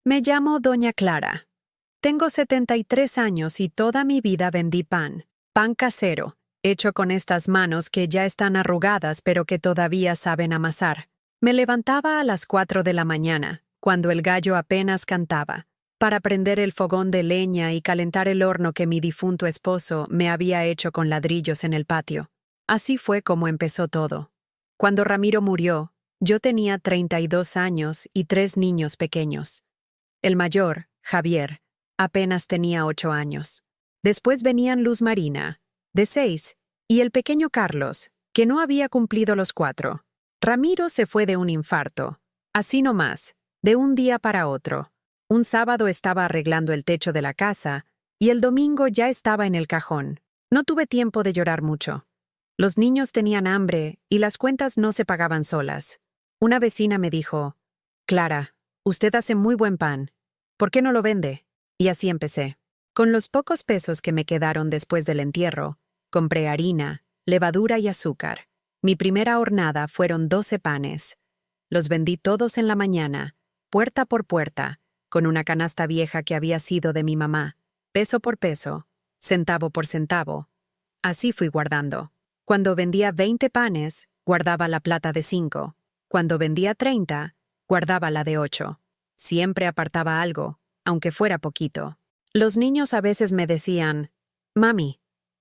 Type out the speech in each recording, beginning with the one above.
Me llamo Doña Clara. Tengo 73 años y toda mi vida vendí pan casero, hecho con estas manos que ya están arrugadas pero que todavía saben amasar. Me levantaba a las 4 de la mañana, cuando el gallo apenas cantaba, para prender el fogón de leña y calentar el horno que mi difunto esposo me había hecho con ladrillos en el patio. Así fue como empezó todo. Cuando Ramiro murió, yo tenía 32 años y 3 niños pequeños. El mayor, Javier, apenas tenía 8 años. Después venían Luz Marina, de 6, y el pequeño Carlos, que no había cumplido los 4. Ramiro se fue de un infarto, así nomás, de un día para otro. Un sábado estaba arreglando el techo de la casa, y el domingo ya estaba en el cajón. No tuve tiempo de llorar mucho. Los niños tenían hambre y las cuentas no se pagaban solas. Una vecina me dijo, «Clara, usted hace muy buen pan. ¿Por qué no lo vende?» Y así empecé. Con los pocos pesos que me quedaron después del entierro, compré harina, levadura y azúcar. Mi primera hornada fueron 12 panes. Los vendí todos en la mañana, puerta por puerta, con una canasta vieja que había sido de mi mamá, peso por peso, centavo por centavo. Así fui guardando. Cuando vendía 20 panes, guardaba la plata de 5. Cuando vendía 30, guardaba la de 8. Siempre apartaba algo, aunque fuera poquito. Los niños a veces me decían, «Mami,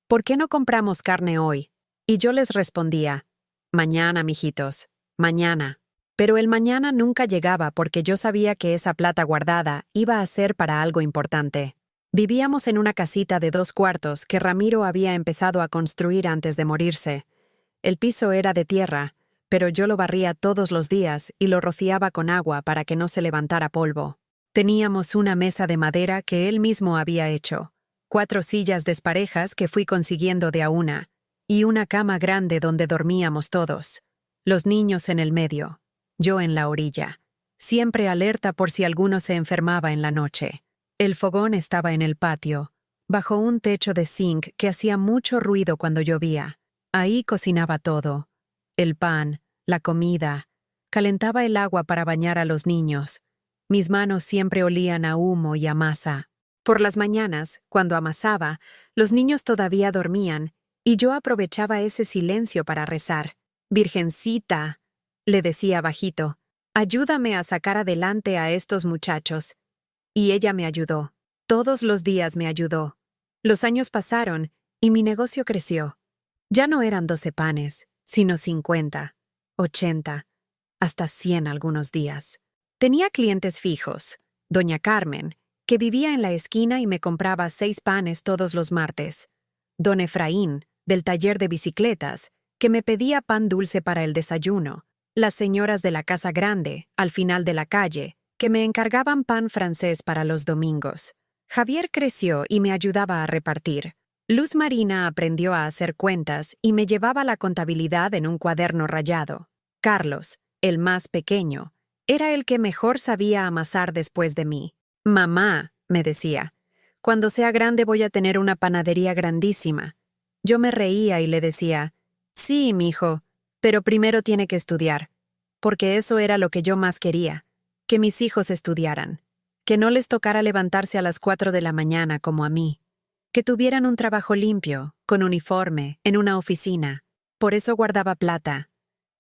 ¿por qué no compramos carne hoy?» Y yo les respondía, «Mañana, mijitos, mañana». Pero el mañana nunca llegaba porque yo sabía que esa plata guardada iba a ser para algo importante. Vivíamos en una casita de 2 cuartos que Ramiro había empezado a construir antes de morirse. El piso era de tierra, pero yo lo barría todos los días y lo rociaba con agua para que no se levantara polvo. Teníamos una mesa de madera que él mismo había hecho, 4 sillas desparejas que fui consiguiendo de a una, y una cama grande donde dormíamos todos. Los niños en el medio, yo en la orilla, siempre alerta por si alguno se enfermaba en la noche. El fogón estaba en el patio, bajo un techo de zinc que hacía mucho ruido cuando llovía. Ahí cocinaba todo. El pan, la comida, calentaba el agua para bañar a los niños. Mis manos siempre olían a humo y a masa. Por las mañanas, cuando amasaba, los niños todavía dormían, y yo aprovechaba ese silencio para rezar. «Virgencita», le decía bajito, «ayúdame a sacar adelante a estos muchachos». Y ella me ayudó. Todos los días me ayudó. Los años pasaron, y mi negocio creció. Ya no eran 12 panes, sino 50, 80, hasta 100 algunos días. Tenía clientes fijos, doña Carmen, que vivía en la esquina y me compraba 6 panes todos los martes. Don Efraín, del taller de bicicletas, que me pedía pan dulce para el desayuno. Las señoras de la casa grande, al final de la calle, que me encargaban pan francés para los domingos. Javier creció y me ayudaba a repartir. Luz Marina aprendió a hacer cuentas y me llevaba la contabilidad en un cuaderno rayado. Carlos, el más pequeño, era el que mejor sabía amasar después de mí. «Mamá», me decía, «cuando sea grande voy a tener una panadería grandísima». Yo me reía y le decía, «Sí, mijo, pero primero tiene que estudiar», porque eso era lo que yo más quería, que mis hijos estudiaran, que no les tocara levantarse a las 4 de la mañana como a mí, que tuvieran un trabajo limpio, con uniforme, en una oficina. Por eso guardaba plata.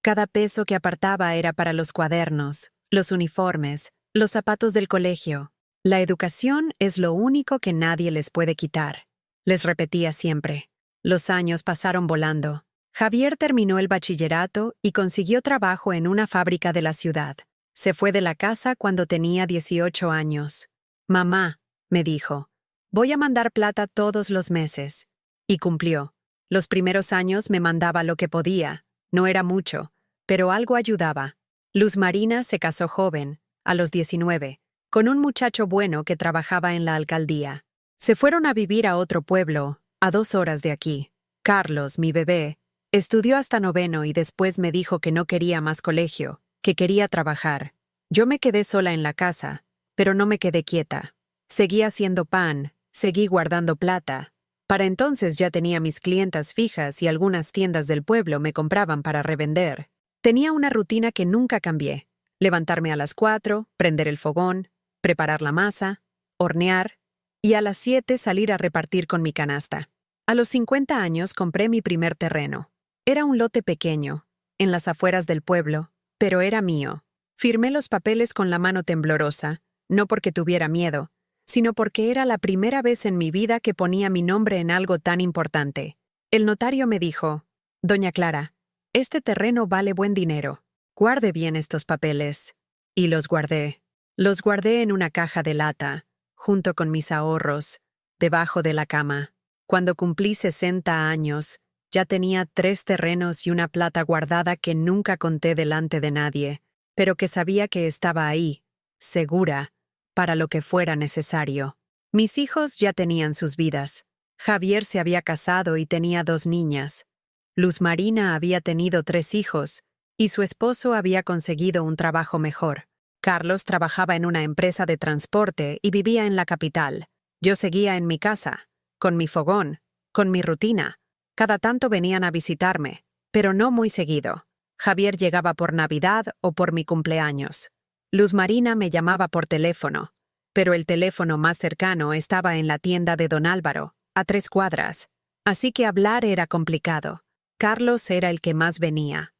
Cada peso que apartaba era para los cuadernos, los uniformes, los zapatos del colegio. La educación es lo único que nadie les puede quitar, les repetía siempre. Los años pasaron volando. Javier terminó el bachillerato y consiguió trabajo en una fábrica de la ciudad. Se fue de la casa cuando tenía 18 años. «Mamá», me dijo, «voy a mandar plata todos los meses». Y cumplió. Los primeros años me mandaba lo que podía. No era mucho, pero algo ayudaba. Luz Marina se casó joven, a los 19, con un muchacho bueno que trabajaba en la alcaldía. Se fueron a vivir a otro pueblo, a 2 horas de aquí. Carlos, mi bebé, estudió hasta 9º y después me dijo que no quería más colegio, que quería trabajar. Yo me quedé sola en la casa, pero no me quedé quieta. Seguí haciendo pan, seguí guardando plata. Para entonces ya tenía mis clientas fijas y algunas tiendas del pueblo me compraban para revender. Tenía una rutina que nunca cambié. Levantarme a las 4, prender el fogón, preparar la masa, hornear y a las 7 salir a repartir con mi canasta. A los 50 años compré mi primer terreno. Era un lote pequeño, en las afueras del pueblo, pero era mío. Firmé los papeles con la mano temblorosa, no porque tuviera miedo, sino porque era la primera vez en mi vida que ponía mi nombre en algo tan importante. El notario me dijo: «Doña Clara, este terreno vale buen dinero. Guarde bien estos papeles». Y los guardé. Los guardé en una caja de lata, junto con mis ahorros, debajo de la cama. Cuando cumplí 60 años, ya tenía 3 terrenos y una plata guardada que nunca conté delante de nadie, pero que sabía que estaba ahí, segura, para lo que fuera necesario. Mis hijos ya tenían sus vidas. Javier se había casado y tenía 2 niñas. Luz Marina había tenido 3 hijos, y su esposo había conseguido un trabajo mejor. Carlos trabajaba en una empresa de transporte y vivía en la capital. Yo seguía en mi casa, con mi fogón, con mi rutina. Cada tanto venían a visitarme, pero no muy seguido. Javier llegaba por Navidad o por mi cumpleaños. Luz Marina me llamaba por teléfono, pero el teléfono más cercano estaba en la tienda de don Álvaro, a 3 cuadras, así que hablar era complicado. Carlos era el que más venía,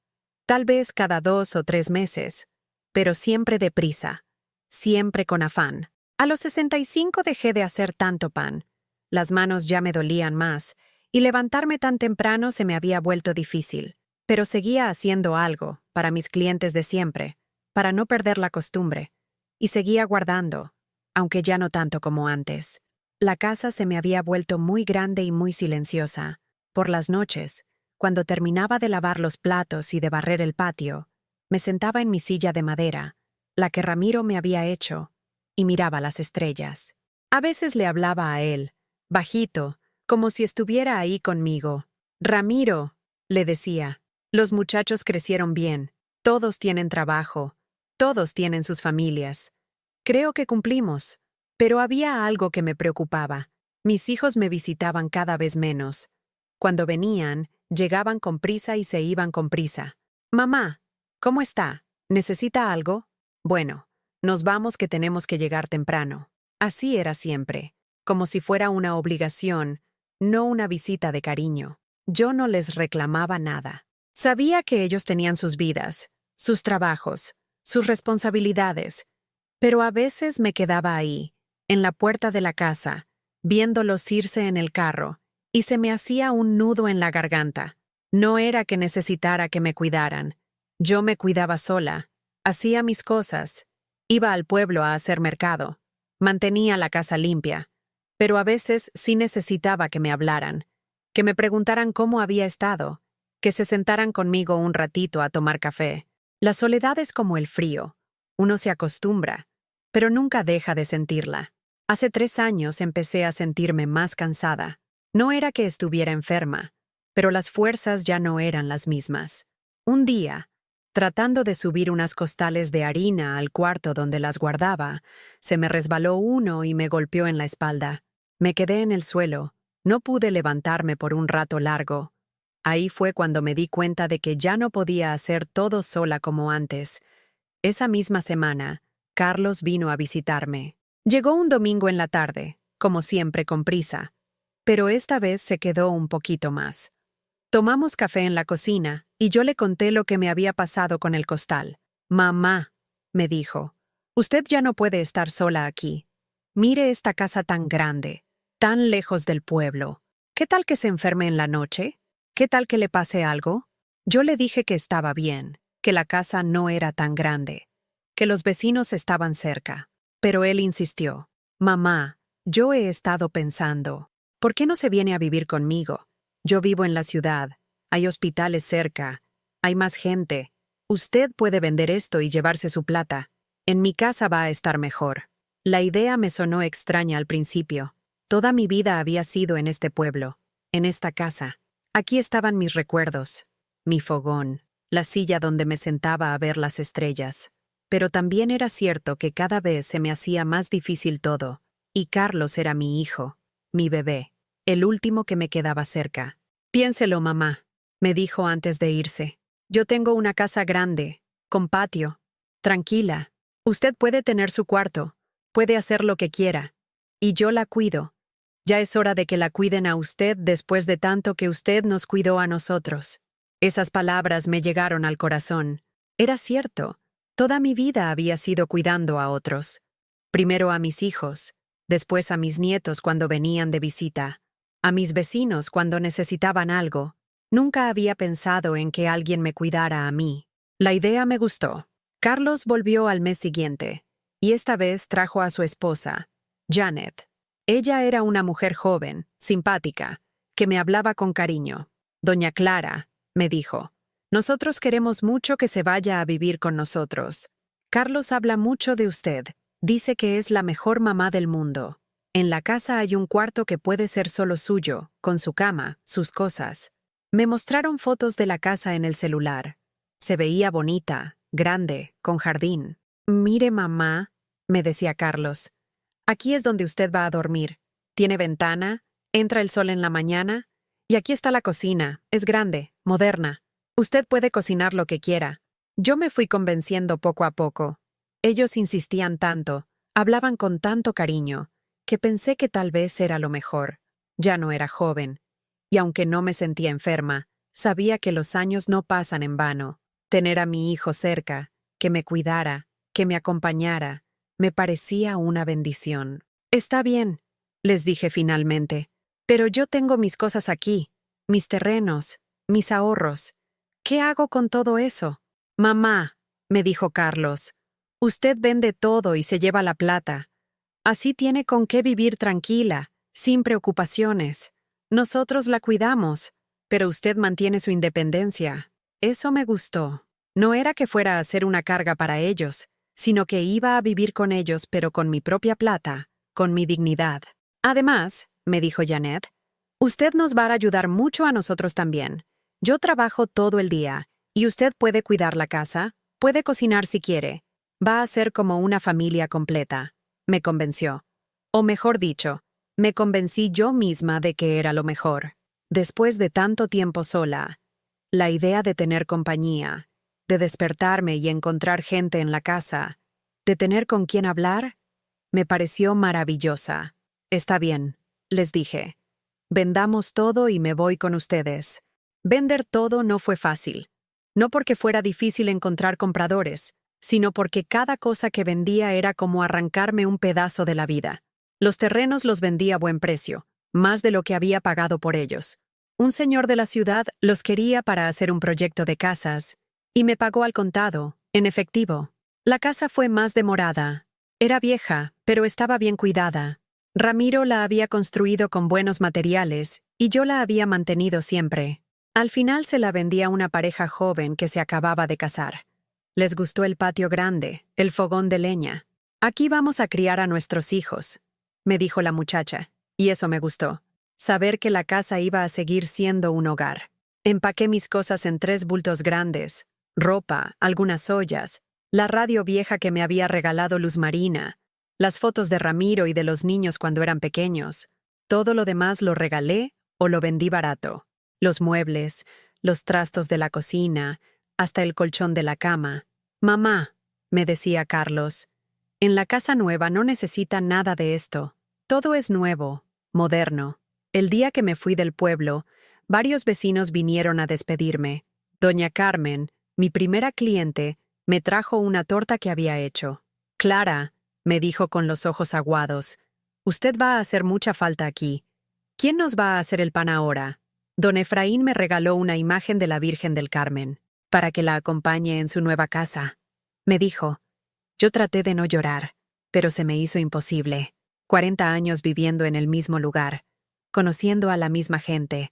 tal vez cada 2 o 3 meses, pero siempre deprisa, siempre con afán. A los 65 dejé de hacer tanto pan. Las manos ya me dolían más, y levantarme tan temprano se me había vuelto difícil. Pero seguía haciendo algo, para mis clientes de siempre, para no perder la costumbre, y seguía guardando, aunque ya no tanto como antes. La casa se me había vuelto muy grande y muy silenciosa. Por las noches, cuando terminaba de lavar los platos y de barrer el patio, me sentaba en mi silla de madera, la que Ramiro me había hecho, y miraba las estrellas. A veces le hablaba a él, bajito, como si estuviera ahí conmigo. «Ramiro», le decía, «los muchachos crecieron bien, todos tienen trabajo, todos tienen sus familias. Creo que cumplimos». Pero había algo que me preocupaba. Mis hijos me visitaban cada vez menos. Cuando venían, llegaban con prisa y se iban con prisa. «Mamá, ¿cómo está? ¿Necesita algo? Bueno, nos vamos que tenemos que llegar temprano». Así era siempre, como si fuera una obligación, no una visita de cariño. Yo no les reclamaba nada. Sabía que ellos tenían sus vidas, sus trabajos, sus responsabilidades, pero a veces me quedaba ahí, en la puerta de la casa, viéndolos irse en el carro, y se me hacía un nudo en la garganta. No era que necesitara que me cuidaran. Yo me cuidaba sola, hacía mis cosas, iba al pueblo a hacer mercado, mantenía la casa limpia, pero a veces sí necesitaba que me hablaran, que me preguntaran cómo había estado, que se sentaran conmigo un ratito a tomar café. La soledad es como el frío. Uno se acostumbra, pero nunca deja de sentirla. Hace 3 años empecé a sentirme más cansada. No era que estuviera enferma, pero las fuerzas ya no eran las mismas. Un día, tratando de subir unas costales de harina al cuarto donde las guardaba, se me resbaló uno y me golpeó en la espalda. Me quedé en el suelo. No pude levantarme por un rato largo. Ahí fue cuando me di cuenta de que ya no podía hacer todo sola como antes. Esa misma semana, Carlos vino a visitarme. Llegó un domingo en la tarde, como siempre con prisa, pero esta vez se quedó un poquito más. Tomamos café en la cocina y yo le conté lo que me había pasado con el costal. «Mamá», me dijo, «usted ya no puede estar sola aquí. Mire esta casa tan grande, tan lejos del pueblo. ¿Qué tal que se enferme en la noche? ¿Qué tal que le pase algo?» Yo le dije que estaba bien, que la casa no era tan grande, que los vecinos estaban cerca. Pero él insistió. «Mamá, yo he estado pensando, ¿por qué no se viene a vivir conmigo? Yo vivo en la ciudad, hay hospitales cerca, hay más gente. Usted puede vender esto y llevarse su plata. En mi casa va a estar mejor». La idea me sonó extraña al principio. Toda mi vida había sido en este pueblo, en esta casa. Aquí estaban mis recuerdos, mi fogón, la silla donde me sentaba a ver las estrellas. Pero también era cierto que cada vez se me hacía más difícil todo, y Carlos era mi hijo, mi bebé, el último que me quedaba cerca. «Piénselo, mamá», me dijo antes de irse. «Yo tengo una casa grande, con patio, tranquila. Usted puede tener su cuarto, puede hacer lo que quiera. Y yo la cuido. Ya es hora de que la cuiden a usted después de tanto que usted nos cuidó a nosotros. Esas palabras me llegaron al corazón. Era cierto. Toda mi vida había sido cuidando a otros. Primero a mis hijos, después a mis nietos cuando venían de visita, a mis vecinos cuando necesitaban algo. Nunca había pensado en que alguien me cuidara a mí. La idea me gustó. Carlos volvió al mes siguiente, y esta vez trajo a su esposa, Janet. Ella era una mujer joven, simpática, que me hablaba con cariño. Doña Clara, me dijo, nosotros queremos mucho que se vaya a vivir con nosotros. Carlos habla mucho de usted. Dice que es la mejor mamá del mundo. En la casa hay un cuarto que puede ser solo suyo, con su cama, sus cosas. Me mostraron fotos de la casa en el celular. Se veía bonita, grande, con jardín. Mire, mamá, me decía Carlos. Aquí es donde usted va a dormir. Tiene ventana, entra el sol en la mañana, y aquí está la cocina. Es grande, moderna. Usted puede cocinar lo que quiera. Yo me fui convenciendo poco a poco. Ellos insistían tanto, hablaban con tanto cariño, que pensé que tal vez era lo mejor. Ya no era joven, y aunque no me sentía enferma, sabía que los años no pasan en vano. Tener a mi hijo cerca, que me cuidara, que me acompañara, me parecía una bendición. Está bien, les dije finalmente, pero yo tengo mis cosas aquí, mis terrenos, mis ahorros. ¿Qué hago con todo eso? Mamá, me dijo Carlos, usted vende todo y se lleva la plata. Así tiene con qué vivir tranquila, sin preocupaciones. Nosotros la cuidamos, pero usted mantiene su independencia. Eso me gustó. No era que fuera a ser una carga para ellos, sino que iba a vivir con ellos pero con mi propia plata, con mi dignidad. Además, me dijo Janet, usted nos va a ayudar mucho a nosotros también. Yo trabajo todo el día, y usted puede cuidar la casa, puede cocinar si quiere. Va a ser como una familia completa. Me convenció. O mejor dicho, me convencí yo misma de que era lo mejor. Después de tanto tiempo sola, la idea de tener compañía, de despertarme y encontrar gente en la casa, de tener con quien hablar, me pareció maravillosa. Está bien, les dije. Vendamos todo y me voy con ustedes. Vender todo no fue fácil. No porque fuera difícil encontrar compradores, sino porque cada cosa que vendía era como arrancarme un pedazo de la vida. Los terrenos los vendí a buen precio, más de lo que había pagado por ellos. Un señor de la ciudad los quería para hacer un proyecto de casas, y me pagó al contado, en efectivo. La casa fue más demorada. Era vieja, pero estaba bien cuidada. Ramiro la había construido con buenos materiales, y yo la había mantenido siempre. Al final se la vendí a una pareja joven que se acababa de casar. Les gustó el patio grande, el fogón de leña. Aquí vamos a criar a nuestros hijos, me dijo la muchacha, y eso me gustó. Saber que la casa iba a seguir siendo un hogar. Empaqué mis cosas en 3 bultos grandes, ropa, algunas ollas, la radio vieja que me había regalado Luz Marina, las fotos de Ramiro y de los niños cuando eran pequeños. Todo lo demás lo regalé o lo vendí barato. Los muebles, los trastos de la cocina, hasta el colchón de la cama. Mamá, me decía Carlos, en la casa nueva no necesita nada de esto. Todo es nuevo, moderno. El día que me fui del pueblo, varios vecinos vinieron a despedirme. Doña Carmen, mi primera cliente, me trajo una torta que había hecho. Clara, me dijo con los ojos aguados, usted va a hacer mucha falta aquí. ¿Quién nos va a hacer el pan ahora? Don Efraín me regaló una imagen de la Virgen del Carmen, para que la acompañe en su nueva casa. Me dijo. Yo traté de no llorar, pero se me hizo imposible. 40 años viviendo en el mismo lugar, conociendo a la misma gente,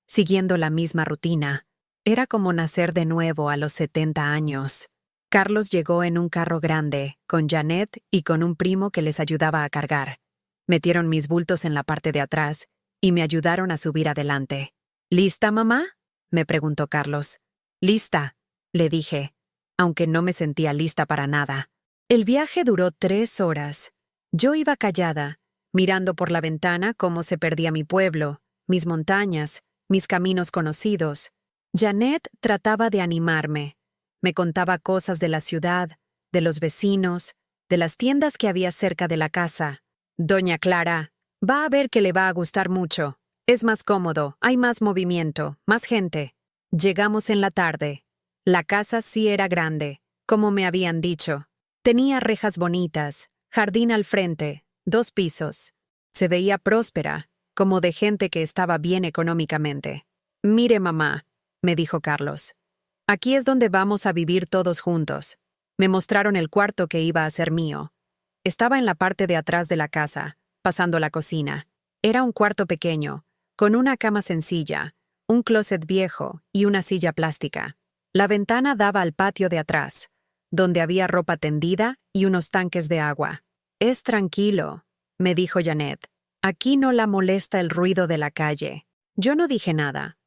siguiendo la misma rutina. Era como nacer de nuevo a los 70 años. Carlos llegó en un carro grande, con Janet y con un primo que les ayudaba a cargar. Metieron mis bultos en la parte de atrás y me ayudaron a subir adelante. ¿Lista, mamá?, me preguntó Carlos. Lista, le dije, aunque no me sentía lista para nada. El viaje duró 3 horas. Yo iba callada, mirando por la ventana cómo se perdía mi pueblo, mis montañas, mis caminos conocidos. Janet trataba de animarme. Me contaba cosas de la ciudad, de los vecinos, de las tiendas que había cerca de la casa. Doña Clara, va a ver que le va a gustar mucho. Es más cómodo, hay más movimiento, más gente. Llegamos en la tarde. La casa sí era grande, como me habían dicho. Tenía rejas bonitas, jardín al frente, 2 pisos. Se veía próspera, como de gente que estaba bien económicamente. Mire, mamá, me dijo Carlos. Aquí es donde vamos a vivir todos juntos. Me mostraron el cuarto que iba a ser mío. Estaba en la parte de atrás de la casa, pasando la cocina. Era un cuarto pequeño, con una cama sencilla, un closet viejo y una silla plástica. La ventana daba al patio de atrás, donde había ropa tendida y unos tanques de agua. Es tranquilo, me dijo Janet. Aquí no la molesta el ruido de la calle. Yo no dije nada,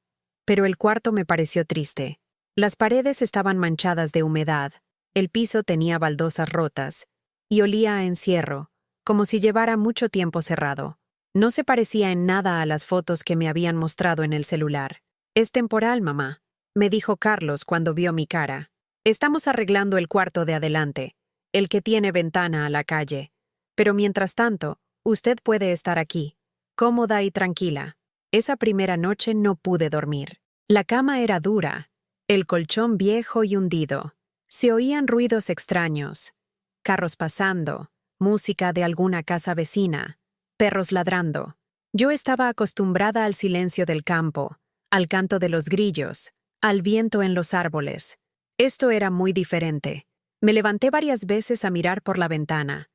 pero el cuarto me pareció triste. Las paredes estaban manchadas de humedad, el piso tenía baldosas rotas, y olía a encierro, como si llevara mucho tiempo cerrado. No se parecía en nada a las fotos que me habían mostrado en el celular. Es temporal, mamá, me dijo Carlos cuando vio mi cara. Estamos arreglando el cuarto de adelante, el que tiene ventana a la calle. Pero mientras tanto, usted puede estar aquí, cómoda y tranquila. Esa primera noche no pude dormir. La cama era dura, el colchón viejo y hundido. Se oían ruidos extraños. Carros pasando, música de alguna casa vecina, perros ladrando. Yo estaba acostumbrada al silencio del campo, al canto de los grillos, al viento en los árboles. Esto era muy diferente. Me levanté varias veces a mirar por la ventana.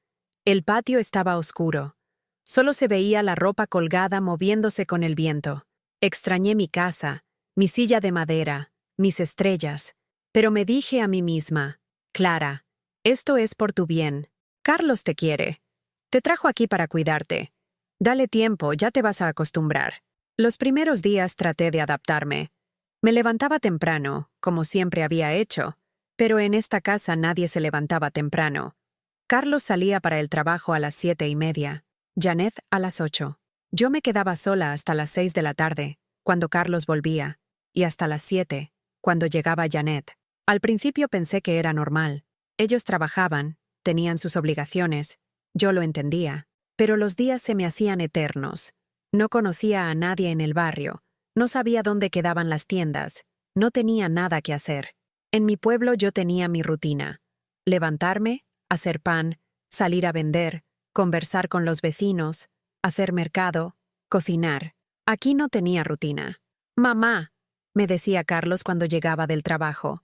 El patio estaba oscuro. Solo se veía la ropa colgada moviéndose con el viento. Extrañé mi casa, mi silla de madera, mis estrellas. Pero me dije a mí misma, Clara, esto es por tu bien. Carlos te quiere. Te trajo aquí para cuidarte. Dale tiempo, ya te vas a acostumbrar. Los primeros días traté de adaptarme. Me levantaba temprano, como siempre había hecho, pero en esta casa nadie se levantaba temprano. Carlos salía para el trabajo a las 7:30, Janet a las 8. Yo me quedaba sola hasta las 6 de la tarde, cuando Carlos volvía, y hasta las 7, cuando llegaba Janet. Al principio pensé que era normal. Ellos trabajaban, tenían sus obligaciones, yo lo entendía, pero los días se me hacían eternos. No conocía a nadie en el barrio, no sabía dónde quedaban las tiendas, no tenía nada que hacer. En mi pueblo yo tenía mi rutina. Levantarme, hacer pan, salir a vender, conversar con los vecinos, hacer mercado, cocinar. Aquí no tenía rutina. Mamá, me decía Carlos cuando llegaba del trabajo.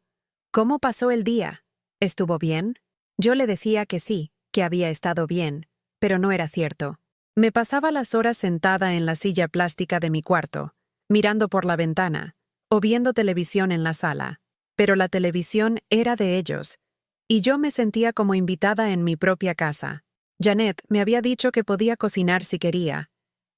¿Cómo pasó el día? ¿Estuvo bien? Yo le decía que sí, que había estado bien, pero no era cierto. Me pasaba las horas sentada en la silla plástica de mi cuarto, mirando por la ventana, o viendo televisión en la sala. Pero la televisión era de ellos, y yo me sentía como invitada en mi propia casa. Janet me había dicho que podía cocinar si quería,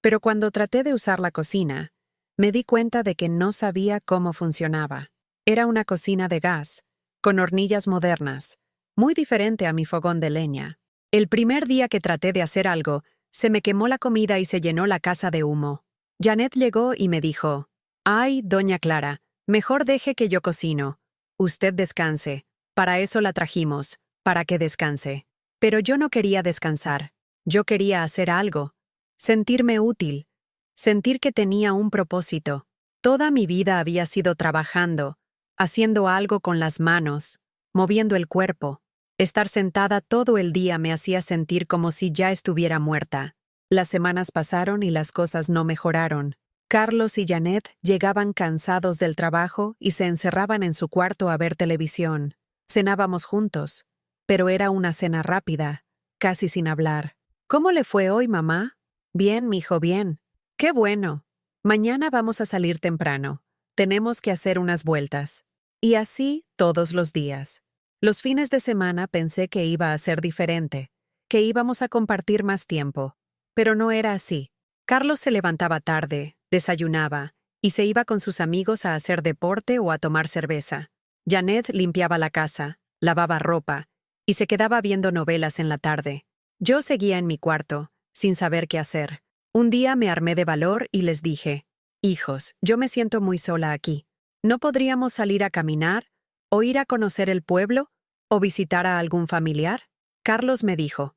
pero cuando traté de usar la cocina, me di cuenta de que no sabía cómo funcionaba. Era una cocina de gas, con hornillas modernas, muy diferente a mi fogón de leña. El primer día que traté de hacer algo, se me quemó la comida y se llenó la casa de humo. Janet llegó y me dijo, «Ay, doña Clara, mejor deje que yo cocino. Usted descanse. Para eso la trajimos, para que descanse». Pero yo no quería descansar. Yo quería hacer algo. Sentirme útil. Sentir que tenía un propósito. Toda mi vida había sido trabajando, haciendo algo con las manos, moviendo el cuerpo. Estar sentada todo el día me hacía sentir como si ya estuviera muerta. Las semanas pasaron y las cosas no mejoraron. Carlos y Janet llegaban cansados del trabajo y se encerraban en su cuarto a ver televisión. Cenábamos juntos, pero era una cena rápida, casi sin hablar. «¿Cómo le fue hoy, mamá?» «Bien, mijo, bien». «Qué bueno. Mañana vamos a salir temprano. Tenemos que hacer unas vueltas». Y así todos los días. Los fines de semana pensé que iba a ser diferente, que íbamos a compartir más tiempo. Pero no era así. Carlos se levantaba tarde, desayunaba, y se iba con sus amigos a hacer deporte o a tomar cerveza. Janet limpiaba la casa, lavaba ropa, y se quedaba viendo novelas en la tarde. Yo seguía en mi cuarto, sin saber qué hacer. Un día me armé de valor y les dije, «Hijos, yo me siento muy sola aquí. ¿No podríamos salir a caminar, o ir a conocer el pueblo, o visitar a algún familiar?» Carlos me dijo,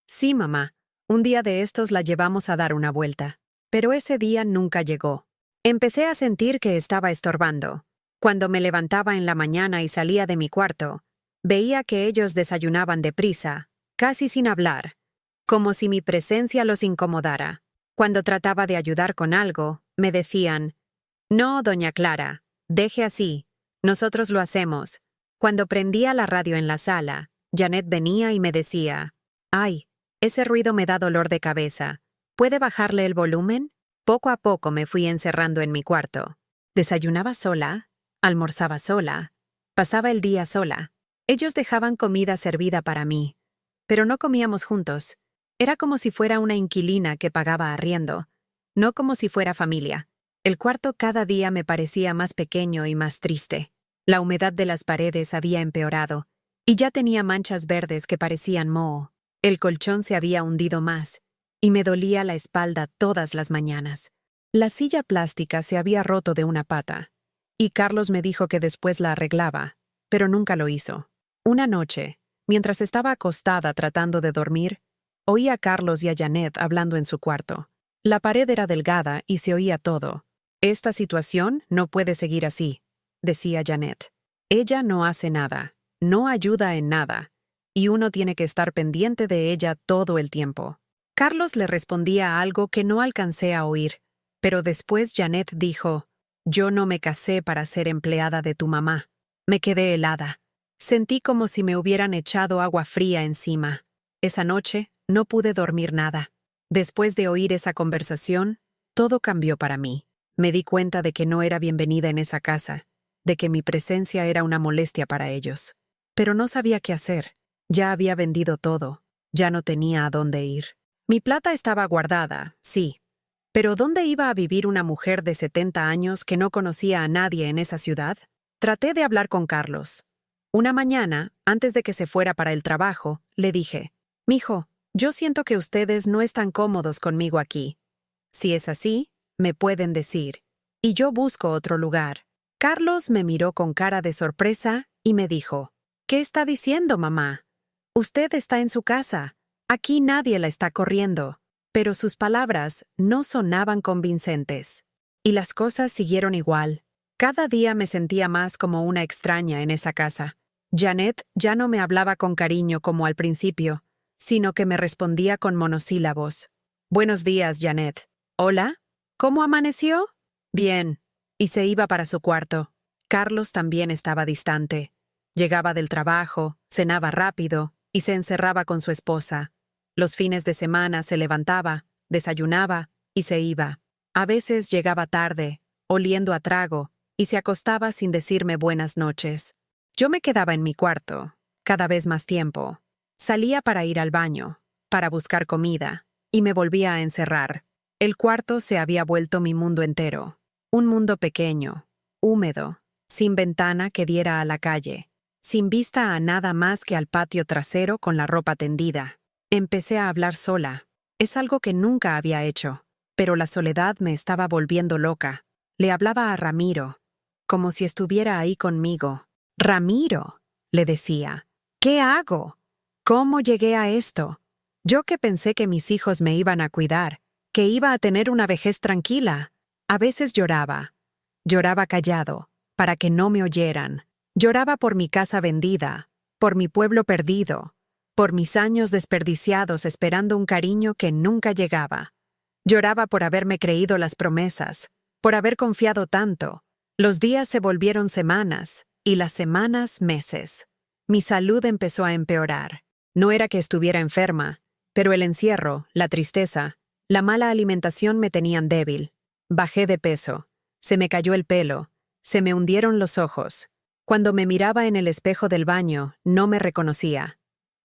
sí, mamá, un día de estos la llevamos a dar una vuelta. Pero ese día nunca llegó. Empecé a sentir que estaba estorbando. Cuando me levantaba en la mañana y salía de mi cuarto, veía que ellos desayunaban deprisa, casi sin hablar, como si mi presencia los incomodara. Cuando trataba de ayudar con algo, me decían, no, doña Clara, deje así, nosotros lo hacemos. Cuando prendía la radio en la sala, Janet venía y me decía, ay, ese ruido me da dolor de cabeza. ¿Puede bajarle el volumen? Poco a poco me fui encerrando en mi cuarto. Desayunaba sola, almorzaba sola, pasaba el día sola. Ellos dejaban comida servida para mí, pero no comíamos juntos. Era como si fuera una inquilina que pagaba arriendo, no como si fuera familia. El cuarto cada día me parecía más pequeño y más triste. La humedad de las paredes había empeorado, y ya tenía manchas verdes que parecían moho. El colchón se había hundido más, y me dolía la espalda todas las mañanas. La silla plástica se había roto de una pata, y Carlos me dijo que después la arreglaba, pero nunca lo hizo. Una noche, mientras estaba acostada tratando de dormir, oí a Carlos y a Janet hablando en su cuarto. La pared era delgada y se oía todo. Esta situación no puede seguir así, decía Janet. Ella no hace nada, no ayuda en nada, y uno tiene que estar pendiente de ella todo el tiempo. Carlos le respondía algo que no alcancé a oír, pero después Janet dijo, yo no me casé para ser empleada de tu mamá. Me quedé helada. Sentí como si me hubieran echado agua fría encima. Esa noche no pude dormir nada. Después de oír esa conversación, todo cambió para mí. Me di cuenta de que no era bienvenida en esa casa, de que mi presencia era una molestia para ellos. Pero no sabía qué hacer. Ya había vendido todo. Ya no tenía a dónde ir. Mi plata estaba guardada, sí. Pero ¿dónde iba a vivir una mujer de 70 años que no conocía a nadie en esa ciudad? Traté de hablar con Carlos. Una mañana, antes de que se fuera para el trabajo, le dije, mijo, yo siento que ustedes no están cómodos conmigo aquí. Si es así, me pueden decir, y yo busco otro lugar. Carlos me miró con cara de sorpresa y me dijo, ¿qué está diciendo, mamá? Usted está en su casa. Aquí nadie la está corriendo. Pero sus palabras no sonaban convincentes. Y las cosas siguieron igual. Cada día me sentía más como una extraña en esa casa. Janet ya no me hablaba con cariño como al principio, sino que me respondía con monosílabos. Buenos días, Janet. ¿Hola? ¿Cómo amaneció? Bien. Y se iba para su cuarto. Carlos también estaba distante. Llegaba del trabajo, cenaba rápido y se encerraba con su esposa. Los fines de semana se levantaba, desayunaba y se iba. A veces llegaba tarde, oliendo a trago, y se acostaba sin decirme buenas noches. Yo me quedaba en mi cuarto, cada vez más tiempo. Salía para ir al baño, para buscar comida, y me volvía a encerrar. El cuarto se había vuelto mi mundo entero. Un mundo pequeño, húmedo, sin ventana que diera a la calle, sin vista a nada más que al patio trasero con la ropa tendida. Empecé a hablar sola. Es algo que nunca había hecho, pero la soledad me estaba volviendo loca. Le hablaba a Ramiro, como si estuviera ahí conmigo. Ramiro, le decía, ¿qué hago? ¿Cómo llegué a esto? Yo que pensé que mis hijos me iban a cuidar, que iba a tener una vejez tranquila. A veces lloraba. Lloraba callado, para que no me oyeran. Lloraba por mi casa vendida, por mi pueblo perdido, por mis años desperdiciados esperando un cariño que nunca llegaba. Lloraba por haberme creído las promesas, por haber confiado tanto. Los días se volvieron semanas, y las semanas meses. Mi salud empezó a empeorar. No era que estuviera enferma, pero el encierro, la tristeza, la mala alimentación me tenían débil. Bajé de peso, se me cayó el pelo, se me hundieron los ojos. Cuando me miraba en el espejo del baño, no me reconocía.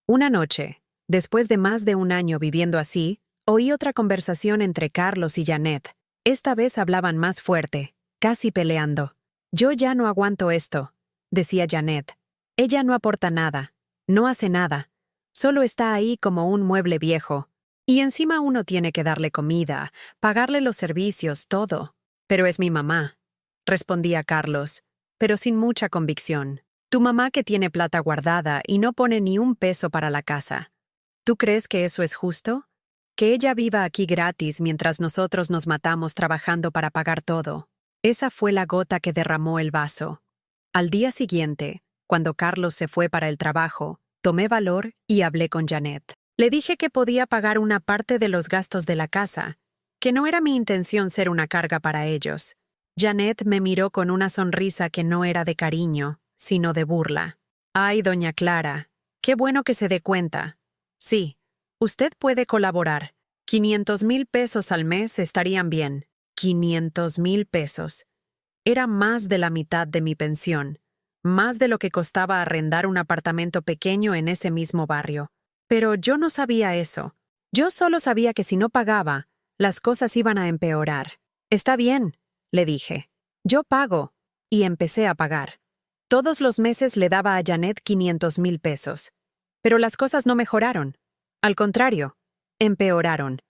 Una noche, después de más de un año viviendo así, oí otra conversación entre Carlos y Janet. Esta vez hablaban más fuerte, casi peleando. Yo ya no aguanto esto, decía Janet. Ella no aporta nada, no hace nada, solo está ahí como un mueble viejo. Y encima uno tiene que darle comida, pagarle los servicios, todo. Pero es mi mamá, respondía Carlos, pero sin mucha convicción. Tu mamá que tiene plata guardada y no pone ni un peso para la casa. ¿Tú crees que eso es justo? Que ella viva aquí gratis mientras nosotros nos matamos trabajando para pagar todo. Esa fue la gota que derramó el vaso. Al día siguiente, cuando Carlos se fue para el trabajo, tomé valor y hablé con Janet. Le dije que podía pagar una parte de los gastos de la casa, que no era mi intención ser una carga para ellos. Janet me miró con una sonrisa que no era de cariño, sino de burla. «Ay, doña Clara, qué bueno que se dé cuenta. Sí, usted puede colaborar. 500,000 pesos al mes estarían bien». 500,000 pesos. Era más de la mitad de mi pensión, más de lo que costaba arrendar un apartamento pequeño en ese mismo barrio. Pero yo no sabía eso. Yo solo sabía que si no pagaba, las cosas iban a empeorar. «Está bien», le dije. «Yo pago». Y empecé a pagar. Todos los meses le daba a Janet 500,000 pesos. Pero las cosas no mejoraron. Al contrario, empeoraron.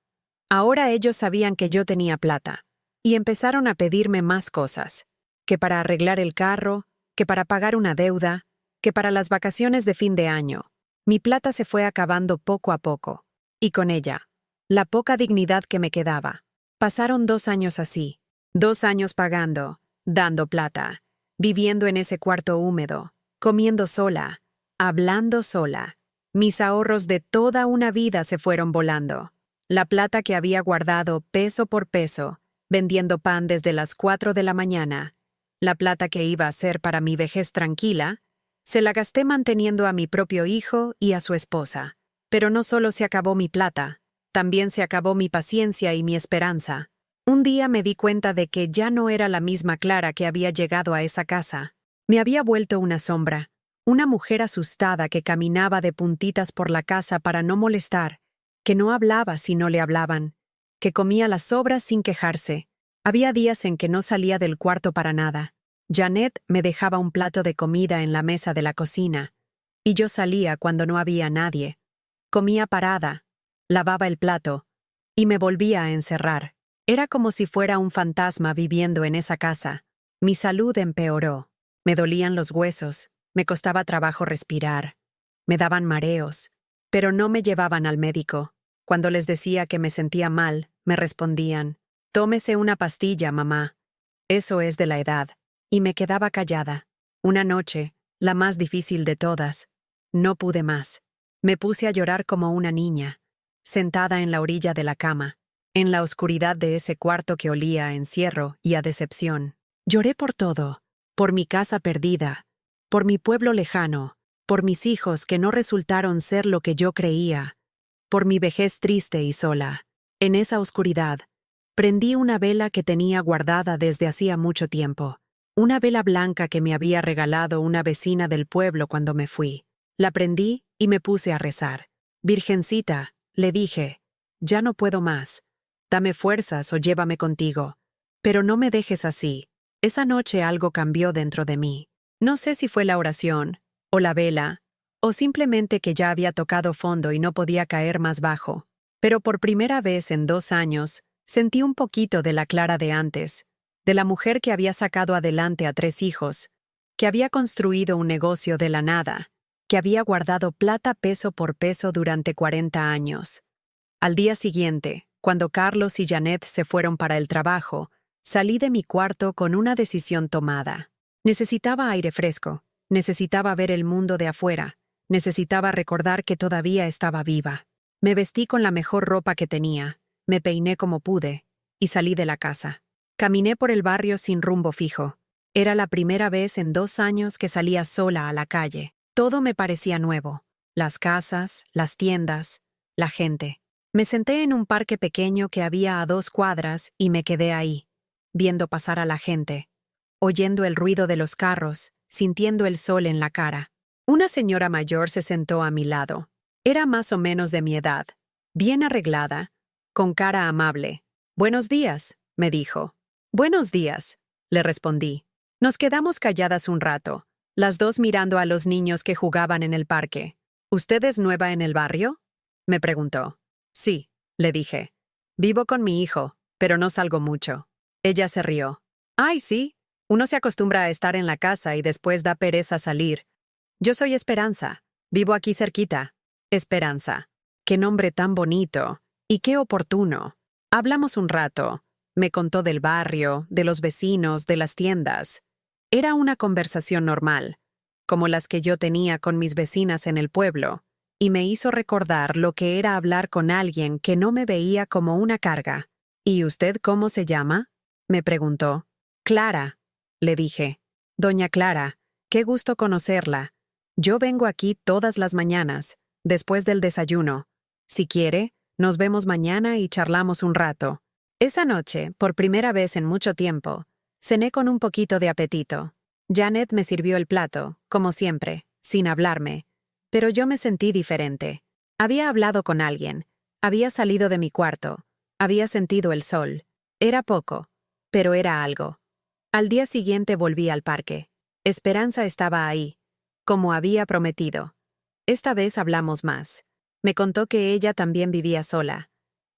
Ahora ellos sabían que yo tenía plata. Y empezaron a pedirme más cosas. Que para arreglar el carro, que para pagar una deuda, que para las vacaciones de fin de año. Mi plata se fue acabando poco a poco. Y con ella, la poca dignidad que me quedaba. Pasaron 2 años así. 2 años pagando, dando plata, viviendo en ese cuarto húmedo, comiendo sola, hablando sola. Mis ahorros de toda una vida se fueron volando. La plata que había guardado peso por peso, vendiendo pan desde las 4 de la mañana, la plata que iba a ser para mi vejez tranquila, se la gasté manteniendo a mi propio hijo y a su esposa. Pero no solo se acabó mi plata, también se acabó mi paciencia y mi esperanza. Un día me di cuenta de que ya no era la misma Clara que había llegado a esa casa. Me había vuelto una sombra, una mujer asustada que caminaba de puntitas por la casa para no molestar, que no hablaba si no le hablaban, que comía las sobras sin quejarse. Había días en que no salía del cuarto para nada. Janet me dejaba un plato de comida en la mesa de la cocina, y yo salía cuando no había nadie. Comía parada, lavaba el plato, y me volvía a encerrar. Era como si fuera un fantasma viviendo en esa casa. Mi salud empeoró. Me dolían los huesos, me costaba trabajo respirar, me daban mareos, pero no me llevaban al médico. Cuando les decía que me sentía mal, me respondían: «Tómese una pastilla, mamá. Eso es de la edad». Y me quedaba callada. Una noche, la más difícil de todas, no pude más. Me puse a llorar como una niña, sentada en la orilla de la cama, en la oscuridad de ese cuarto que olía a encierro y a decepción. Lloré por todo, por mi casa perdida, por mi pueblo lejano, por mis hijos que no resultaron ser lo que yo creía, por mi vejez triste y sola. En esa oscuridad, prendí una vela que tenía guardada desde hacía mucho tiempo. Una vela blanca que me había regalado una vecina del pueblo cuando me fui. La prendí y me puse a rezar. «Virgencita», le dije, «ya no puedo más. Dame fuerzas o llévame contigo. Pero no me dejes así». Esa noche algo cambió dentro de mí. No sé si fue la oración, o la vela, o simplemente que ya había tocado fondo y no podía caer más bajo. Pero por primera vez en 2 años, sentí un poquito de la Clara de antes, de la mujer que había sacado adelante a 3 hijos, que había construido un negocio de la nada, que había guardado plata peso por peso durante 40 años. Al día siguiente, cuando Carlos y Janet se fueron para el trabajo, salí de mi cuarto con una decisión tomada. Necesitaba aire fresco, necesitaba ver el mundo de afuera, necesitaba recordar que todavía estaba viva. Me vestí con la mejor ropa que tenía, me peiné como pude, y salí de la casa. Caminé por el barrio sin rumbo fijo. Era la primera vez en 2 años que salía sola a la calle. Todo me parecía nuevo. Las casas, las tiendas, la gente. Me senté en un parque pequeño que había a 2 cuadras y me quedé ahí, viendo pasar a la gente, oyendo el ruido de los carros, sintiendo el sol en la cara. Una señora mayor se sentó a mi lado. Era más o menos de mi edad, bien arreglada, con cara amable. «Buenos días», me dijo. «Buenos días», le respondí. Nos quedamos calladas un rato, las dos mirando a los niños que jugaban en el parque. «¿Usted es nueva en el barrio?», me preguntó. «Sí», le dije. «Vivo con mi hijo, pero no salgo mucho». Ella se rió. «Ay, sí, uno se acostumbra a estar en la casa y después da pereza salir. Yo soy Esperanza, vivo aquí cerquita». «Esperanza. Qué nombre tan bonito. Y qué oportuno. Hablamos un rato. Me contó del barrio, de los vecinos, de las tiendas. Era una conversación normal, como las que yo tenía con mis vecinas en el pueblo, y me hizo recordar lo que era hablar con alguien que no me veía como una carga. ¿Y usted cómo se llama?, me preguntó. Clara, le dije. Doña Clara, qué gusto conocerla. Yo vengo aquí todas las mañanas, después del desayuno. Si quiere, nos vemos mañana y charlamos un rato. Esa noche, por primera vez en mucho tiempo, cené con un poquito de apetito. Janet me sirvió el plato, como siempre, sin hablarme. Pero yo me sentí diferente. Había hablado con alguien. Había salido de mi cuarto. Había sentido el sol. Era poco, pero era algo. Al día siguiente volví al parque. Esperanza estaba ahí, como había prometido. Esta vez hablamos más. Me contó que ella también vivía sola,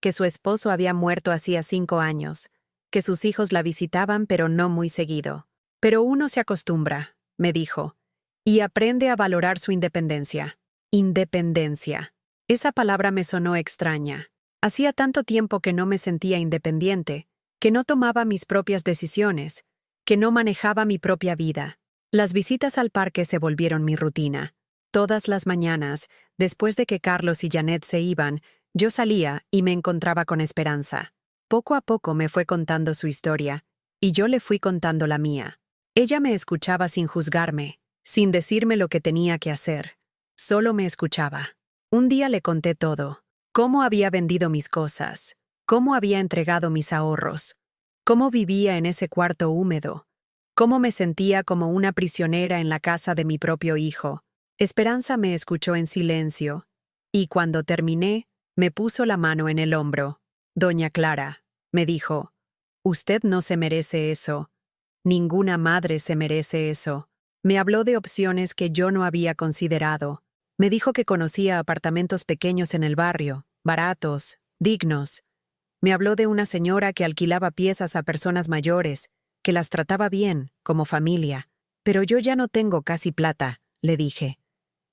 que su esposo había muerto hacía 5 años, que sus hijos la visitaban pero no muy seguido. Pero uno se acostumbra, me dijo, y aprende a valorar su independencia. Independencia. Esa palabra me sonó extraña. Hacía tanto tiempo que no me sentía independiente, que no tomaba mis propias decisiones, que no manejaba mi propia vida. Las visitas al parque se volvieron mi rutina. Todas las mañanas, después de que Carlos y Janet se iban, yo salía y me encontraba con Esperanza. Poco a poco me fue contando su historia, y yo le fui contando la mía. Ella me escuchaba sin juzgarme, sin decirme lo que tenía que hacer. Solo me escuchaba. Un día le conté todo. Cómo había vendido mis cosas, cómo había entregado mis ahorros, cómo vivía en ese cuarto húmedo, cómo me sentía como una prisionera en la casa de mi propio hijo. Esperanza me escuchó en silencio, y cuando terminé, me puso la mano en el hombro. Doña Clara, me dijo, usted no se merece eso. Ninguna madre se merece eso. Me habló de opciones que yo no había considerado. Me dijo que conocía apartamentos pequeños en el barrio, baratos, dignos. Me habló de una señora que alquilaba piezas a personas mayores, que las trataba bien, como familia. Pero yo ya no tengo casi plata, le dije.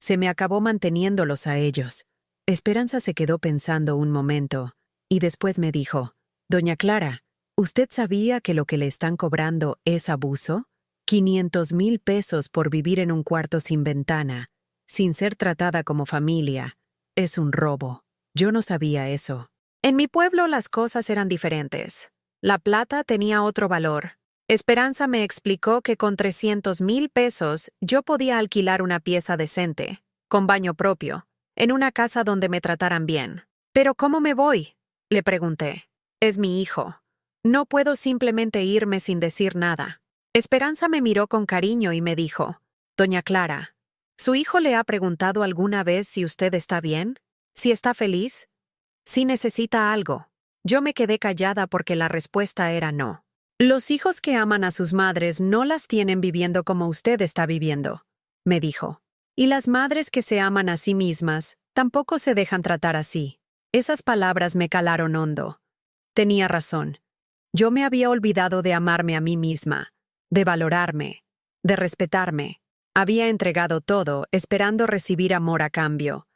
Se me acabó manteniéndolos a ellos. Esperanza se quedó pensando un momento, y después me dijo, Doña Clara, ¿usted sabía que lo que le están cobrando es abuso? 500,000 pesos por vivir en un cuarto sin ventana, sin ser tratada como familia. Es un robo. Yo no sabía eso. En mi pueblo las cosas eran diferentes. La plata tenía otro valor. Esperanza me explicó que con 300,000 pesos yo podía alquilar una pieza decente, con baño propio, en una casa donde me trataran bien. ¿Pero cómo me voy?, le pregunté. Es mi hijo. No puedo simplemente irme sin decir nada. Esperanza me miró con cariño y me dijo, Doña Clara, ¿su hijo le ha preguntado alguna vez si usted está bien? ¿Si está feliz? ¿Si necesita algo? Yo me quedé callada porque la respuesta era no. Los hijos que aman a sus madres no las tienen viviendo como usted está viviendo, me dijo. Y las madres que se aman a sí mismas tampoco se dejan tratar así. Esas palabras me calaron hondo. Tenía razón. Yo me había olvidado de amarme a mí misma, de valorarme, de respetarme. Había entregado todo esperando recibir amor a cambio.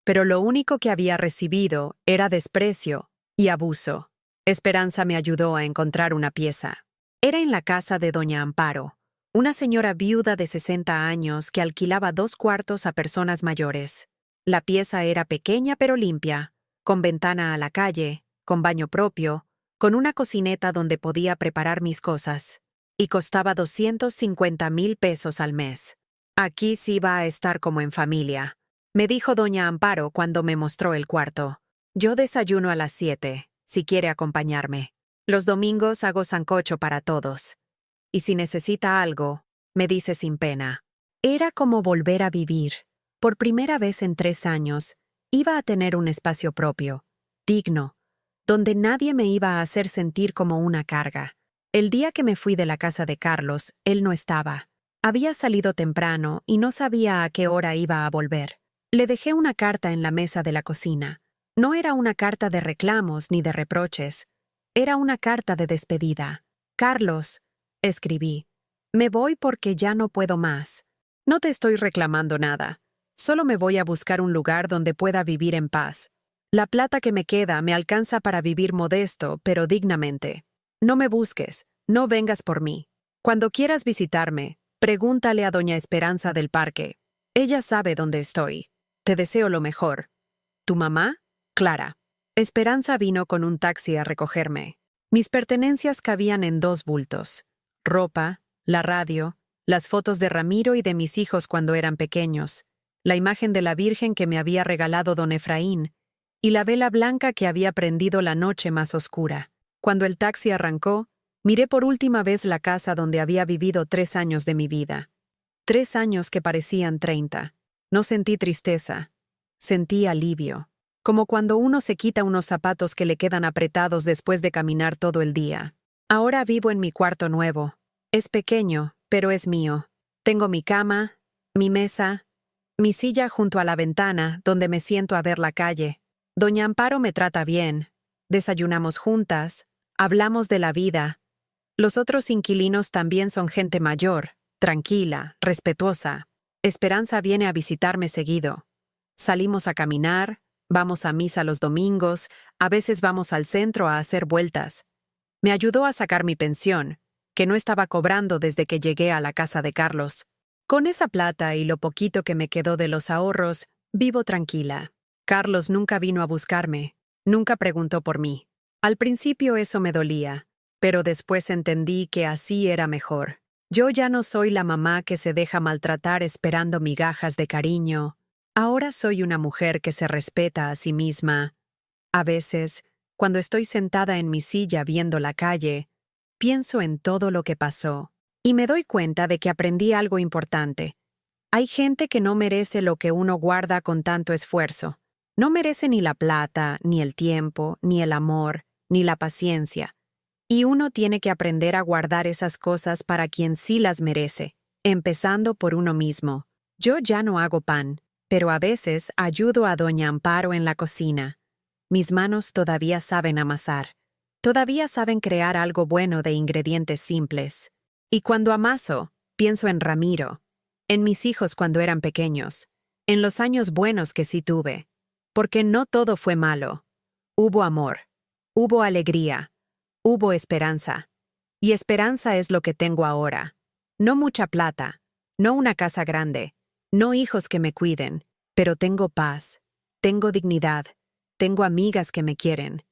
Pero lo único que había recibido era desprecio y abuso. Esperanza me ayudó a encontrar una pieza. Era en la casa de doña Amparo, una señora viuda de 60 años que alquilaba 2 cuartos a personas mayores. La pieza era pequeña pero limpia, con ventana a la calle, con baño propio, con una cocineta donde podía preparar mis cosas, y costaba 250,000 pesos al mes. Aquí sí va a estar como en familia, me dijo doña Amparo cuando me mostró el cuarto. Yo desayuno a las 7, si quiere acompañarme. Los domingos hago sancocho para todos. Y si necesita algo, me dice sin pena. Era como volver a vivir. Por primera vez en 3 años, iba a tener un espacio propio, digno, donde nadie me iba a hacer sentir como una carga. El día que me fui de la casa de Carlos, él no estaba. Había salido temprano y no sabía a qué hora iba a volver. Le dejé una carta en la mesa de la cocina. No era una carta de reclamos ni de reproches. Era una carta de despedida. Carlos, escribí, me voy porque ya no puedo más. No te estoy reclamando nada. Solo me voy a buscar un lugar donde pueda vivir en paz. La plata que me queda me alcanza para vivir modesto, pero dignamente. No me busques, no vengas por mí. Cuando quieras visitarme, pregúntale a doña Esperanza del Parque. Ella sabe dónde estoy. Te deseo lo mejor. ¿Tu mamá? Clara. Esperanza vino con un taxi a recogerme. Mis pertenencias cabían en 2 bultos. Ropa, la radio, las fotos de Ramiro y de mis hijos cuando eran pequeños, la imagen de la Virgen que me había regalado don Efraín, y la vela blanca que había prendido la noche más oscura. Cuando el taxi arrancó, miré por última vez la casa donde había vivido 3 años de mi vida. 3 años que parecían 30. No sentí tristeza. Sentí alivio. Como cuando uno se quita unos zapatos que le quedan apretados después de caminar todo el día. Ahora vivo en mi cuarto nuevo. Es pequeño, pero es mío. Tengo mi cama, mi mesa, mi silla junto a la ventana donde me siento a ver la calle. Doña Amparo me trata bien. Desayunamos juntas, hablamos de la vida. Los otros inquilinos también son gente mayor, tranquila, respetuosa. Esperanza viene a visitarme seguido. Salimos a caminar, vamos a misa los domingos, a veces vamos al centro a hacer vueltas. Me ayudó a sacar mi pensión, que no estaba cobrando desde que llegué a la casa de Carlos. Con esa plata y lo poquito que me quedó de los ahorros, vivo tranquila. Carlos nunca vino a buscarme, nunca preguntó por mí. Al principio eso me dolía, pero después entendí que así era mejor. Yo ya no soy la mamá que se deja maltratar esperando migajas de cariño. Ahora soy una mujer que se respeta a sí misma. A veces, cuando estoy sentada en mi silla viendo la calle, pienso en todo lo que pasó, y me doy cuenta de que aprendí algo importante. Hay gente que no merece lo que uno guarda con tanto esfuerzo. No merece ni la plata, ni el tiempo, ni el amor, ni la paciencia. Y uno tiene que aprender a guardar esas cosas para quien sí las merece, empezando por uno mismo. Yo ya no hago pan, pero a veces ayudo a doña Amparo en la cocina. Mis manos todavía saben amasar. Todavía saben crear algo bueno de ingredientes simples. Y cuando amaso, pienso en Ramiro, en mis hijos cuando eran pequeños, en los años buenos que sí tuve. Porque no todo fue malo. Hubo amor, hubo alegría, hubo esperanza. Y esperanza es lo que tengo ahora. No mucha plata, no una casa grande, no hijos que me cuiden, pero tengo paz, tengo dignidad, tengo amigas que me quieren.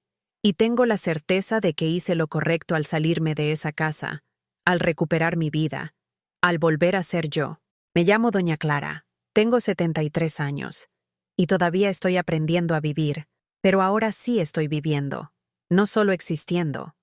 Y tengo la certeza de que hice lo correcto al salirme de esa casa, al recuperar mi vida, al volver a ser yo. Me llamo Doña Clara, tengo 73 años, y todavía estoy aprendiendo a vivir, pero ahora sí estoy viviendo, no solo existiendo.